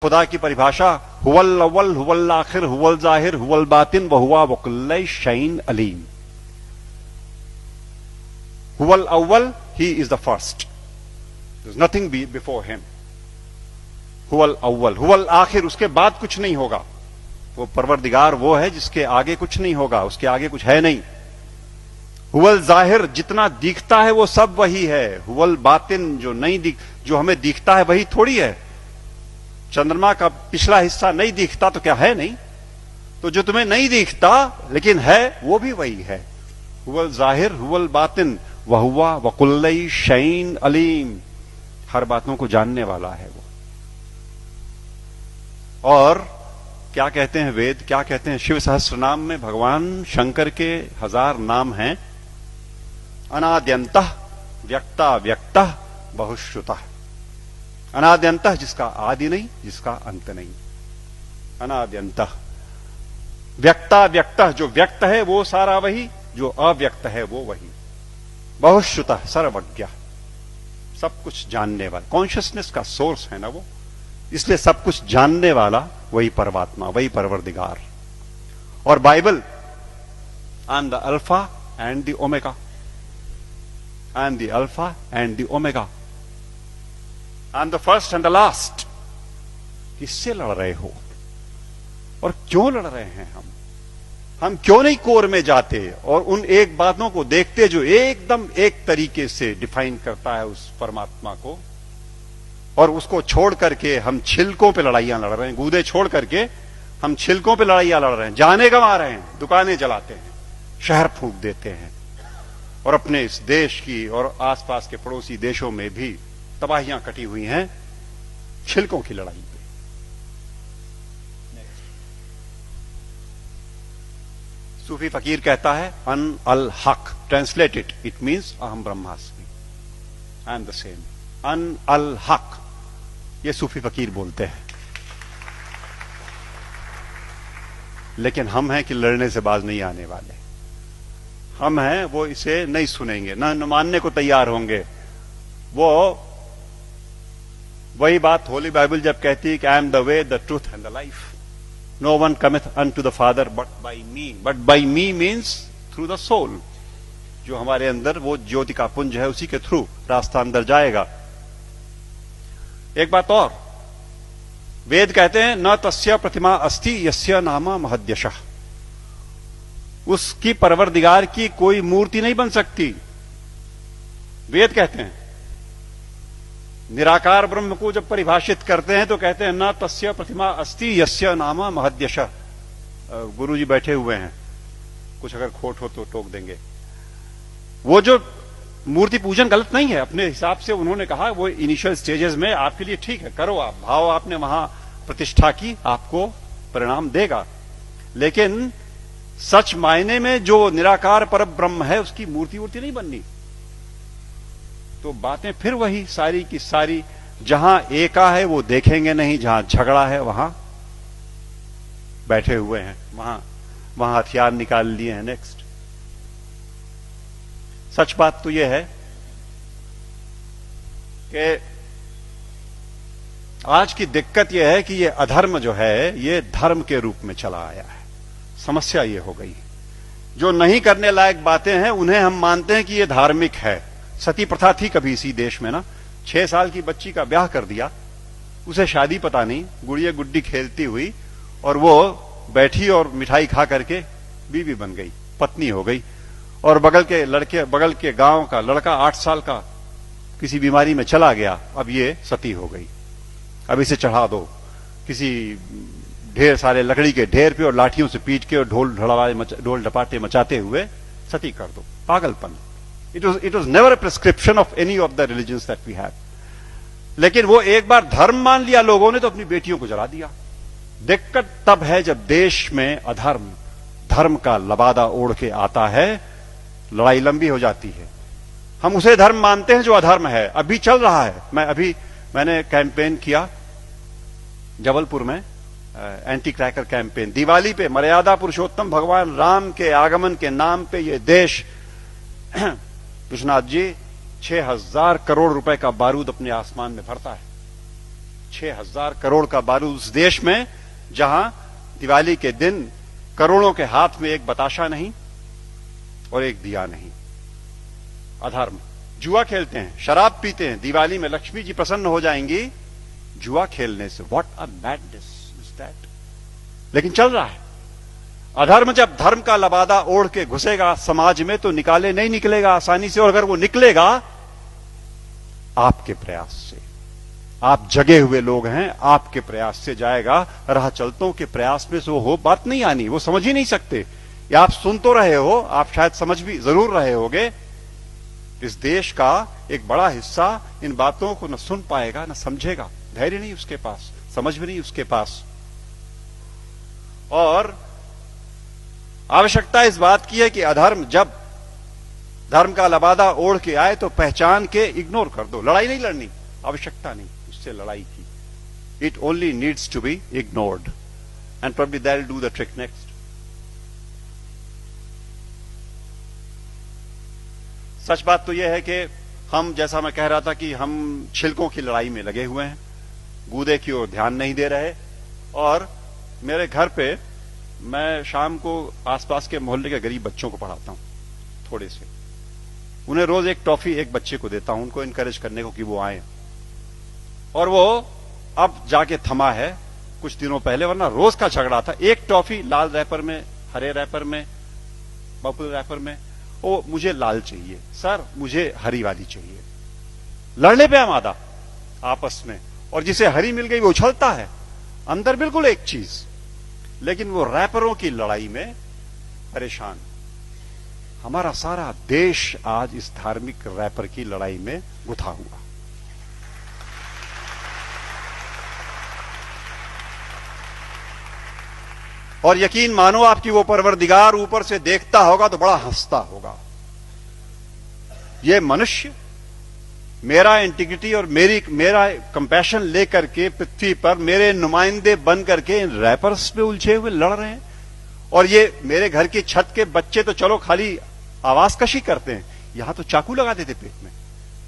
खुदा की परिभाषा हुवल अव्वल हुवल आखिर हुवल जाहिर हुवल बातिन व हुवा वकुल्ल शैइन अलीम। हुवल अव्वल, he is the first, there is nothing before him. हुवल अव्वल, हुवल आखिर, उसके बाद कुछ नहीं होगा। वो परवरदिगार वो है जिसके आगे कुछ नहीं होगा, उसके आगे कुछ है नहीं। हुवल जाहिर, जितना दिखता है वो सब वही है। हुवल बातिन, जो हमें दिखता है वही थोड़ी है। चंद्रमा का पिछला हिस्सा नहीं दिखता तो क्या है नहीं? तो जो तुम्हें नहीं दिखता लेकिन है वो भी वही है। हुवल जाहिर हुवल बातिन वहुवा वकुल्ल शैइन अलीम, हर बातों को जानने वाला है वो। और क्या कहते हैं वेद, क्या कहते हैं? शिव सहस्त्र नाम में भगवान शंकर के 1000 नाम हैं। अनाद्यंतः व्यक्ता व्यक्तः बहुश्रुतः। अनाद्यंतः, जिसका आदि नहीं, जिसका अंत नहीं। अनाद्यंतः व्यक्ता व्यक्तः, जो व्यक्त है वो सारा वही, जो अव्यक्त है वो वही। बहुश्रुतः, सर्वज्ञ, सब कुछ जानने वाला, कॉन्शियसनेस का सोर्स है ना वो, इसलिए सब कुछ जानने वाला वही परमात्मा, वही परवरदिगार। और Bible, I am the alpha and the omega, I am the alpha and the omega, I am the first and the last. किससे लड़ रहे हो और क्यों लड़ रहे हैं? हम क्यों नहीं कोर में जाते और उन एक बातों को देखते जो एकदम एक तरीके से डिफाइन करता है उस परमात्मा को, और उसको छोड़ करके हम छिलकों पे लड़ाइयां लड़ रहे हैं। गूदे छोड़ करके हम छिलकों पे लड़ाइयां लड़ रहे हैं, जाने गंवा रहे हैं, दुकानें जलाते हैं, शहर फूंक देते हैं, और अपने इस देश की और आसपास के पड़ोसी देशों में भी तबाहियां कटी हुई हैं छिलकों की लड़ाई पे। सूफी फकीर कहता है अन अल हक, ट्रांसलेटेड इट मीन्स अहम ब्रह्मास्मि, आई एम द सेम। अन अल हक, ये सूफी फकीर बोलते हैं। लेकिन हम हैं कि लड़ने से बाज नहीं आने वाले। हम हैं वो इसे नहीं सुनेंगे, न मानने को तैयार होंगे। वो वही बात होली बाइबल जब कहती है कि I am the way the truth and the life, no one cometh unto the father but by me. But by me means through the soul, जो हमारे अंदर वो ज्योति का पुंज है, उसी के थ्रू रास्ता अंदर जाएगा। एक बात और, वेद कहते हैं न तस्य प्रतिमा अस्ति यस्य नाम महद्यशः, उसकी परवरदिगार की कोई मूर्ति नहीं बन सकती। वेद कहते हैं। निराकार ब्रह्म को जब परिभाषित करते हैं तो कहते हैं न तस्य प्रतिमा अस्ति यस्य नाम महद्यशः। गुरुजी बैठे हुए हैं, कुछ अगर खोट हो तो टोक देंगे। वो जो मूर्ति पूजन गलत नहीं है, अपने हिसाब से उन्होंने कहा वो इनिशियल स्टेजेस में आपके लिए ठीक है, करो आप, भाव आपने वहां प्रतिष्ठा की, आपको परिणाम देगा। लेकिन सच मायने में जो निराकार पर ब्रह्म है उसकी मूर्ति वूर्ति नहीं बननी। तो बातें फिर वही सारी की सारी, जहां एका है वो देखेंगे नहीं, जहां झगड़ा है वहां बैठे हुए हैं, वहां हथियार निकाल लिए हैं। नेक्स्ट, सच बात तो यह है कि आज की दिक्कत यह है कि ये अधर्म जो है ये धर्म के रूप में चला आया है। समस्या ये हो गई, जो नहीं करने लायक बातें हैं उन्हें हम मानते हैं कि ये धार्मिक है। सती प्रथा थी कभी इसी देश में ना, 6 साल की बच्ची का ब्याह कर दिया, उसे शादी पता नहीं, गुड़िया गुड्डी खेलती हुई, और वो बैठी और मिठाई खा करके बीवी बन गई, पत्नी हो गई। और बगल के गांव का लड़का 8 साल का किसी बीमारी में चला गया, अब ये सती हो गई। अब इसे चढ़ा दो किसी ढेर सारे लकड़ी के ढेर पे और लाठियों से पीट के और ढोल ढपाटे मचाते हुए सती कर दो। पागलपन। It was never a prescription of any of the religions that we have. लेकिन वो एक बार धर्म मान लिया लोगों ने तो अपनी बेटियों को जला दिया। दिक्कत तब है जब देश में अधर्म धर्म का लबादा ओढ़ के आता है, लड़ाई लंबी हो जाती है। हम उसे धर्म मानते हैं जो अधर्म है। अभी चल रहा है, मैंने कैंपेन किया जबलपुर में, एंटी क्रैकर कैंपेन। दिवाली पे मर्यादा पुरुषोत्तम भगवान राम के आगमन के नाम पे ये देश, विश्वनाथ जी, 6000 करोड़ रुपए का बारूद अपने आसमान में भरता है। 6,000 करोड़ का बारूद उस देश में जहां दिवाली के दिन करोड़ों के हाथ में एक बताशा नहीं और एक दिया नहीं। अधर्म। जुआ खेलते हैं, शराब पीते हैं, दिवाली में लक्ष्मी जी प्रसन्न हो जाएंगी जुआ खेलने से। What a madness is that. लेकिन चल रहा है। अधर्म जब धर्म का लबादा ओढ़ के घुसेगा समाज में तो नहीं निकलेगा आसानी से। और अगर वो निकलेगा आपके प्रयास से, आप जगे हुए लोग हैं, आपके प्रयास से जाएगा। राह चलतों के प्रयास में से वो बात नहीं आनी, वो समझ ही नहीं सकते। या आप सुन तो रहे हो, आप शायद समझ भी जरूर रहे होगे। इस देश का एक बड़ा हिस्सा इन बातों को न सुन पाएगा न समझेगा। धैर्य नहीं उसके पास, समझ भी नहीं उसके पास। और आवश्यकता इस बात की है कि अधर्म जब धर्म का लबादा ओढ़ के आए तो पहचान के इग्नोर कर दो। लड़ाई नहीं लड़नी, आवश्यकता नहीं उससे लड़ाई की। It only needs to be ignored and probably that will do the trick next. सच बात तो यह है कि हम, जैसा मैं कह रहा था, कि हम छिलकों की लड़ाई में लगे हुए हैं, गूदे की ओर ध्यान नहीं दे रहे। और मेरे घर पे मैं शाम को आसपास के मोहल्ले के गरीब बच्चों को पढ़ाता हूं, थोड़े से। उन्हें रोज एक टॉफी एक बच्चे को देता हूं, उनको इनकरेज करने को कि वो आए। और वो अब जाके थमा है कुछ दिनों पहले, वरना रोज का झगड़ा था। एक टॉफी लाल रैपर में, हरे रैपर में, पर्पल रैपर में। ओ मुझे लाल चाहिए सर, मुझे हरी वाली चाहिए। लड़ने पे आमादा आपस में। और जिसे हरी मिल गई वो उछलता है, अंदर बिल्कुल एक चीज, लेकिन वो रैपरों की लड़ाई में परेशान। हमारा सारा देश आज इस धार्मिक रैपर की लड़ाई में गुथा हुआ। और यकीन मानो आपकी वो परवरदिगार ऊपर से देखता होगा तो बड़ा हंसता होगा। ये मनुष्य मेरा इंटीग्रिटी और मेरा कंपैशन लेकर के पृथ्वी पर मेरे नुमाइंदे बन करके इन रैपर्स पे उलझे हुए लड़ रहे हैं। और ये मेरे घर की छत के बच्चे तो चलो खाली आवाज कशी करते हैं, यहां तो चाकू लगा देते पेट में,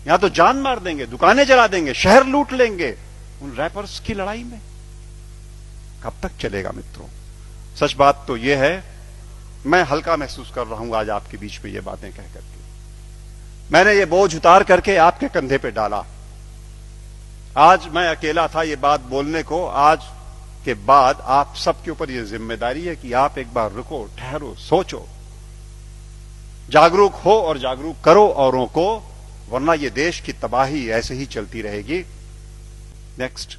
यहां तो जान मार देंगे, दुकानें जला देंगे, शहर लूट लेंगे। उन रैपर्स की लड़ाई में कब तक चलेगा मित्रों? सच बात तो यह है, मैं हल्का महसूस कर रहा हूं आज आपके बीच में ये बातें कह करके। मैंने ये बोझ उतार करके आपके कंधे पे डाला। आज मैं अकेला था ये बात बोलने को। आज के बाद आप सबके ऊपर ये जिम्मेदारी है कि आप एक बार रुको, ठहरो, सोचो, जागरूक हो और जागरूक करो औरों को, वरना ये देश की तबाही ऐसे ही चलती रहेगी। नेक्स्ट।